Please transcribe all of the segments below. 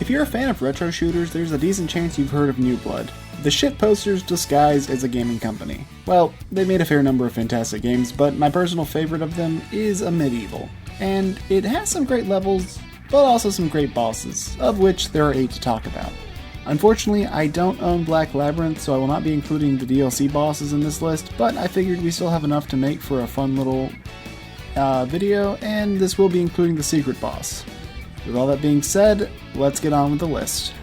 If you're a fan of retro shooters, there's a decent chance you've heard of New Blood. The shit posters disguised as a gaming company. Well, they made a fair number of fantastic games, but my personal favorite of them is a Medieval. And it has some great levels, but also some great bosses, of which there are 8 to talk about. Unfortunately, I don't own Black Labyrinth, so I will not be including the DLC bosses in this list, but I figured we still have enough to make for a fun little video, and this will be including the secret boss. With all that being said, let's get on with the list.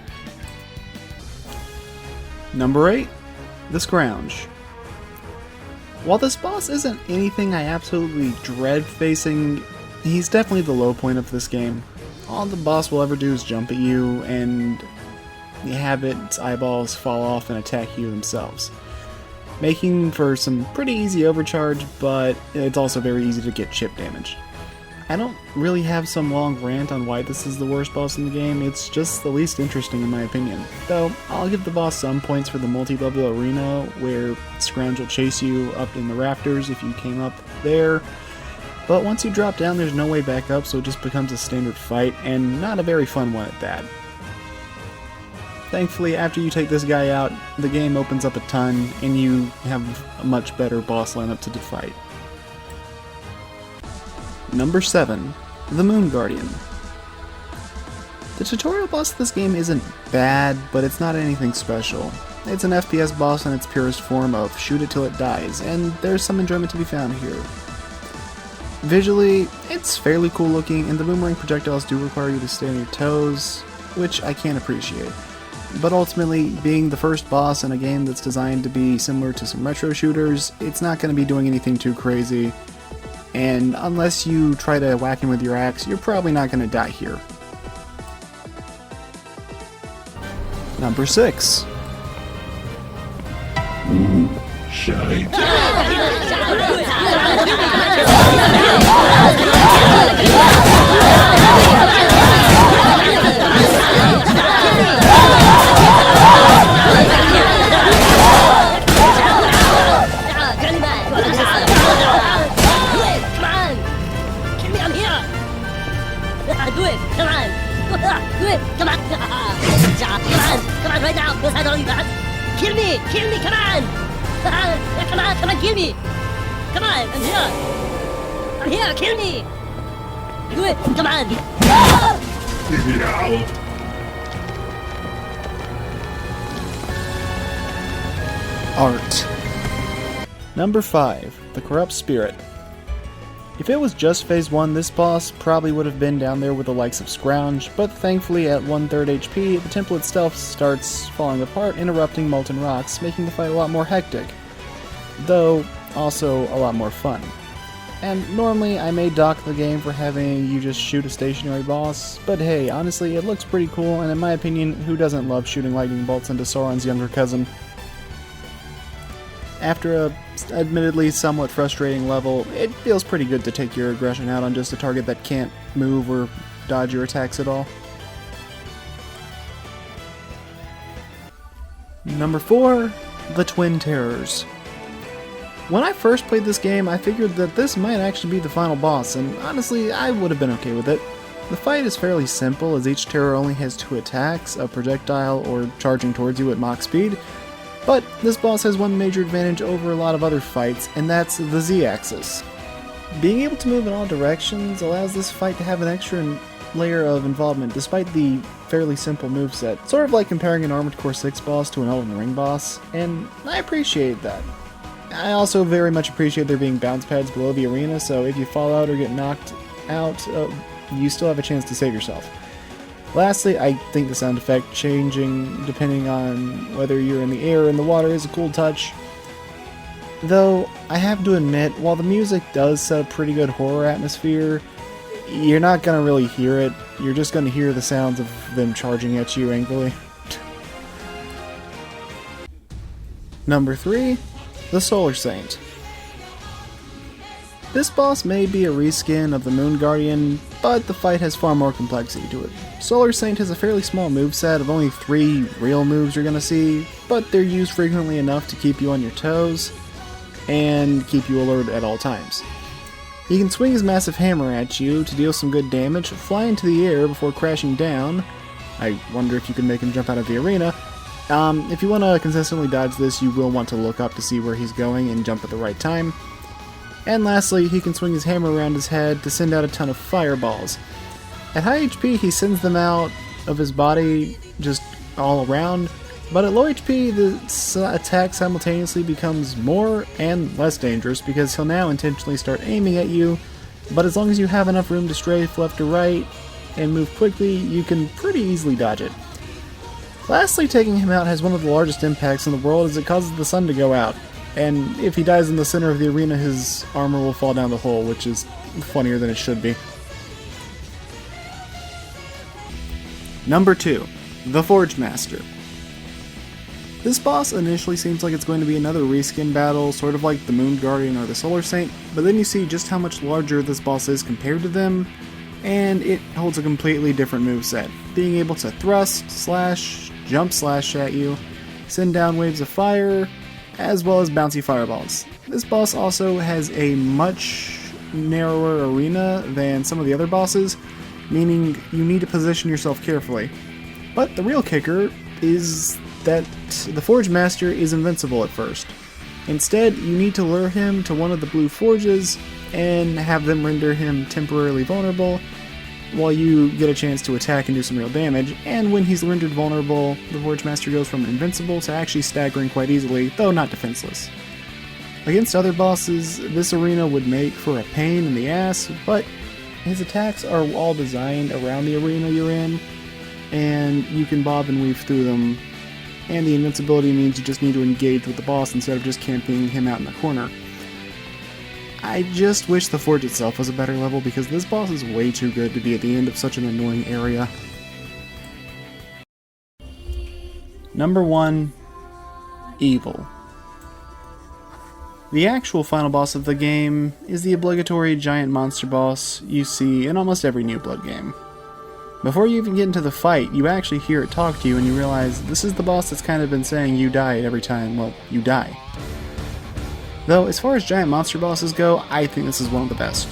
Number 8, the Scrounge. While this boss isn't anything I absolutely dread facing, he's definitely the low point of this game. All the boss will ever do is jump at you, and have its eyeballs fall off and attack you themselves, making for some pretty easy overcharge, but it's also very easy to get chip damage. I don't really have some long rant on why this is the worst boss in the game, it's just the least interesting in my opinion. Though, I'll give the boss some points for the multi-level arena, where Scrounge will chase you up in the rafters if you came up there, but once you drop down there's no way back up, so it just becomes a standard fight, and not a very fun one at that. Thankfully, after you take this guy out, the game opens up a ton, and you have a much better boss lineup to fight. Number 7, the Moon Guardian. The tutorial boss of this game isn't bad, but it's not anything special. It's an FPS boss in its purest form of shoot it till it dies, and there's some enjoyment to be found here. Visually, it's fairly cool looking, and the boomerang projectiles do require you to stay on your toes, which I can appreciate. But ultimately, being the first boss in a game that's designed to be similar to some retro shooters, it's not going to be doing anything too crazy, and unless you try to whack him with your axe, you're probably not going to die here. Number 6. Shite. Do it! Come on! Do it! Come on! Come on right now! Because I know you got. Kill me! Kill me! Come on! Come on! Come on! Kill me! Come on! I'm here! I'm here! Kill me! Do it! Come on! Yeah. Art. Number 5, the Corrupt Spirit. If it was just Phase 1, this boss probably would have been down there with the likes of Scrounge, but thankfully at 1/3 HP, the temple itself starts falling apart and erupting molten rocks, making the fight a lot more hectic, though also a lot more fun. And normally I may dock the game for having you just shoot a stationary boss, but hey, honestly it looks pretty cool, and in my opinion, who doesn't love shooting lightning bolts into Sauron's younger cousin? After a admittedly somewhat frustrating level, it feels pretty good to take your aggression out on just a target that can't move or dodge your attacks at all. Number 4, the Twin Terrors. When I first played this game, I figured that this might actually be the final boss, and honestly, I would have been okay with it. The fight is fairly simple, as each terror only has 2 attacks, a projectile or charging towards you at Mach speed. But this boss has one major advantage over a lot of other fights, and that's the Z-axis. Being able to move in all directions allows this fight to have an extra layer of involvement despite the fairly simple moveset, sort of like comparing an Armored Core 6 boss to an Elden Ring boss, and I appreciate that. I also very much appreciate there being bounce pads below the arena, so if you fall out or get knocked out, you still have a chance to save yourself. Lastly, I think the sound effect changing depending on whether you're in the air or in the water is a cool touch. Though, I have to admit, while the music does set a pretty good horror atmosphere, you're not going to really hear it. You're just going to hear the sounds of them charging at you angrily. Number 3, the Solar Saint. This boss may be a reskin of the Moon Guardian, but the fight has far more complexity to it. Solar Saint has a fairly small moveset of only 3 real moves you're going to see, but they're used frequently enough to keep you on your toes and keep you alert at all times. He can swing his massive hammer at you to deal some good damage, fly into the air before crashing down, I wonder if you can make him jump out of the arena. If you want to consistently dodge this, you will want to look up to see where he's going and jump at the right time. And lastly, he can swing his hammer around his head to send out a ton of fireballs. At high HP, he sends them out of his body just all around, but at low HP, the attack simultaneously becomes more and less dangerous because he'll now intentionally start aiming at you, but as long as you have enough room to strafe left or right and move quickly, you can pretty easily dodge it. Lastly, taking him out has one of the largest impacts in the world as it causes the sun to go out, and if he dies in the center of the arena, his armor will fall down the hole, which is funnier than it should be. Number 2, the Forge Master. This boss initially seems like it's going to be another reskin battle, sort of like the Moon Guardian or the Solar Saint, but then you see just how much larger this boss is compared to them, and it holds a completely different moveset, being able to thrust, slash, jump slash at you, send down waves of fire, as well as bouncy fireballs. This boss also has a much narrower arena than some of the other bosses, meaning you need to position yourself carefully. But the real kicker is that the Forge Master is invincible at first. Instead, you need to lure him to one of the blue forges and have them render him temporarily vulnerable while you get a chance to attack and do some real damage, and when he's rendered vulnerable, the Forge Master goes from invincible to actually staggering quite easily, though not defenseless. Against other bosses, this arena would make for a pain in the ass, but his attacks are all designed around the arena you're in, and you can bob and weave through them, and the invincibility means you just need to engage with the boss instead of just camping him out in the corner. I just wish the Forge itself was a better level because this boss is way too good to be at the end of such an annoying area. Number 1, Evil. The actual final boss of the game is the obligatory giant monster boss you see in almost every New Blood game. Before you even get into the fight, you actually hear it talk to you and you realize this is the boss that's kind of been saying you die every time, well, you die. Though, as far as giant monster bosses go, I think this is one of the best.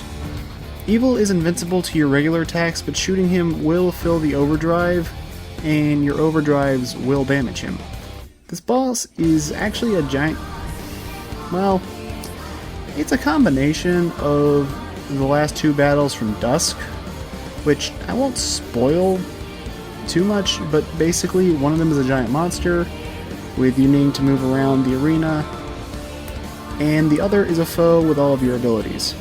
Evil is invincible to your regular attacks, but shooting him will fill the overdrive, and your overdrives will damage him. This boss is actually a giant... well, it's a combination of the last 2 battles from Dusk, which I won't spoil too much, but basically one of them is a giant monster with you needing to move around the arena, and the other is a foe with all of your abilities.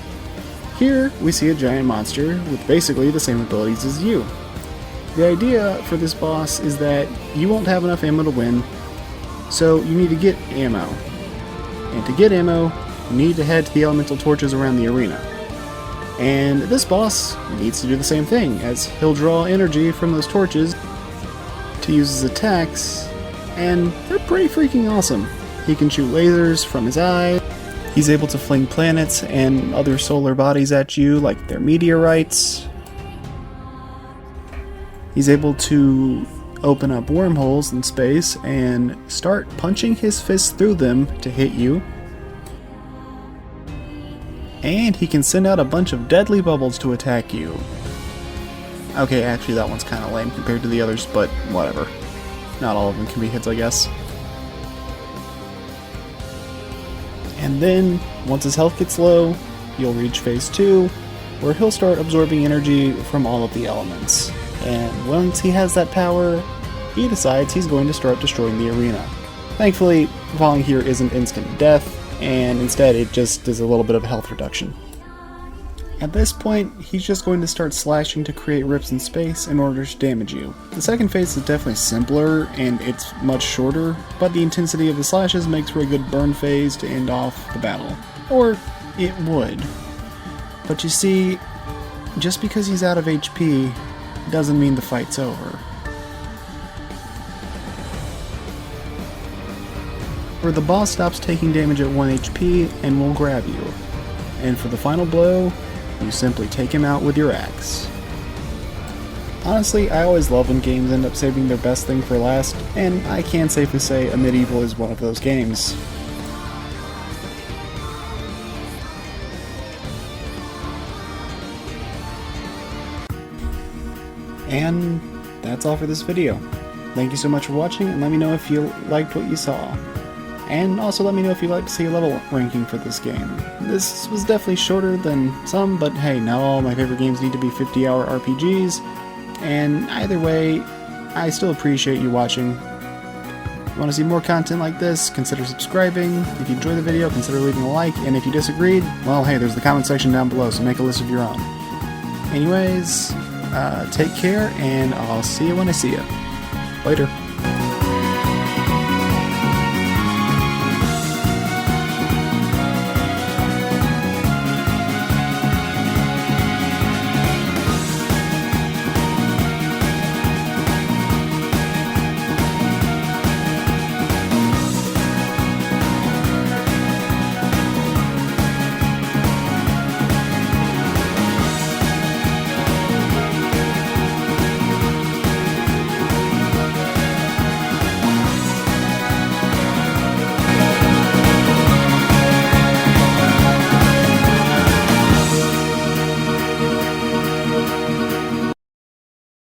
Here, we see a giant monster with basically the same abilities as you. The idea for this boss is that you won't have enough ammo to win, so you need to get ammo. And to get ammo, you need to head to the elemental torches around the arena. And this boss needs to do the same thing, as he'll draw energy from those torches to use his attacks, and they're pretty freaking awesome. He can shoot lasers from his eye, he's able to fling planets and other solar bodies at you like they're meteorites. He's able to open up wormholes in space and start punching his fists through them to hit you. And he can send out a bunch of deadly bubbles to attack you. Okay, actually that one's kind of lame compared to the others, but whatever. Not all of them can be hits, I guess. And then, once his health gets low, you'll reach phase 2, where he'll start absorbing energy from all of the elements. And once he has that power, he decides he's going to start destroying the arena. Thankfully, falling here isn't instant death, and instead it just is a little bit of a health reduction. At this point, he's just going to start slashing to create rips in space in order to damage you. The second phase is definitely simpler, and it's much shorter, but the intensity of the slashes makes for a good burn phase to end off the battle. Or, it would. But you see, just because he's out of HP, doesn't mean the fight's over. Where the boss stops taking damage at 1 HP and will grab you. And for the final blow, you simply take him out with your axe. Honestly, I always love when games end up saving their best thing for last, and I can safely say A Medieval is one of those games. And that's all for this video. Thank you so much for watching, and let me know if you liked what you saw. And also let me know if you'd like to see a level ranking for this game. This was definitely shorter than some, but hey, not all my favorite games need to be 50-hour RPGs, and either way, I still appreciate you watching. If you want to see more content like this, consider subscribing. If you enjoyed the video, consider leaving a like, and if you disagreed, well hey, there's the comment section down below, so make a list of your own. Anyways, take care, and I'll see you when I see you. Later.